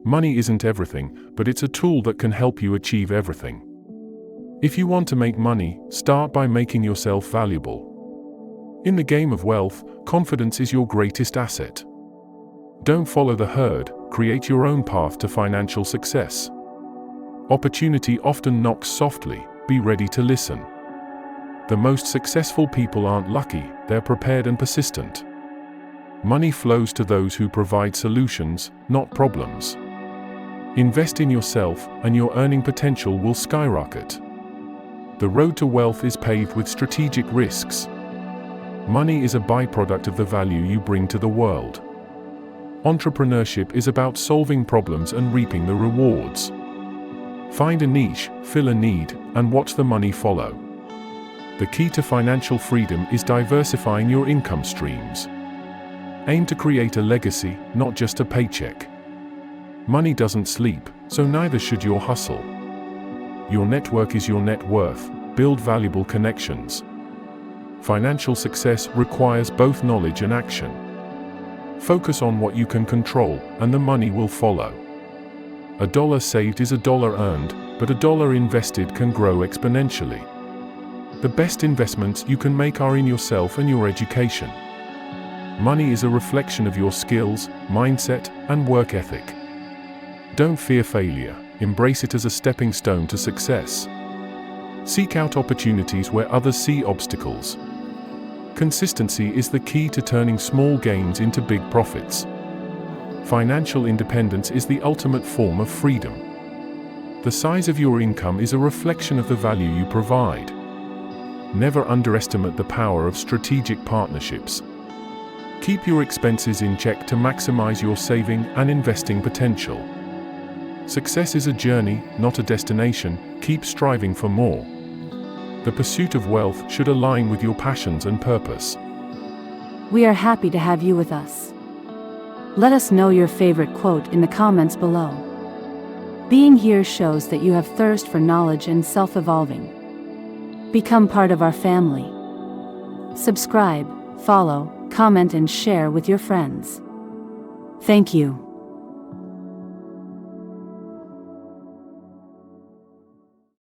Money isn't everything, but it's a tool that can help you achieve everything. If you want to make money, start by making yourself valuable. In the game of wealth, confidence is your greatest asset. Don't follow the herd, create your own path to financial success. Opportunity often knocks softly, be ready to listen. The most successful people aren't lucky, they're prepared and persistent. Money flows to those who provide solutions, not problems. Invest in yourself, and your earning potential will skyrocket. The road to wealth is paved with strategic risks. Money is a byproduct of the value you bring to the world. Entrepreneurship is about solving problems and reaping the rewards. Find a niche, fill a need, and watch the money follow. The key to financial freedom is diversifying your income streams. Aim to create a legacy, not just a paycheck. Money doesn't sleep, so neither should your hustle. Your network is your net worth. Build valuable connections. Financial success requires both knowledge and action. Focus on what you can control, and the money will follow. A dollar saved is a dollar earned, but a dollar invested can grow exponentially. The best investments you can make are in yourself and your education. Money is a reflection of your skills, mindset, and work ethic. Don't fear failure, embrace it as a stepping stone to success. Seek out opportunities where others see obstacles. Consistency is the key to turning small gains into big profits. Financial independence is the ultimate form of freedom. The size of your income is a reflection of the value you provide. Never underestimate the power of strategic partnerships. Keep your expenses in check to maximize your saving and investing potential. Success is a journey, not a destination. Keep striving for more. The pursuit of wealth should align with your passions and purpose. We are happy to have you with us. Let us know your favorite quote in the comments below. Being here shows that you have thirst for knowledge and self-evolving. Become part of our family. Subscribe, follow, comment, and share with your friends. Thank you.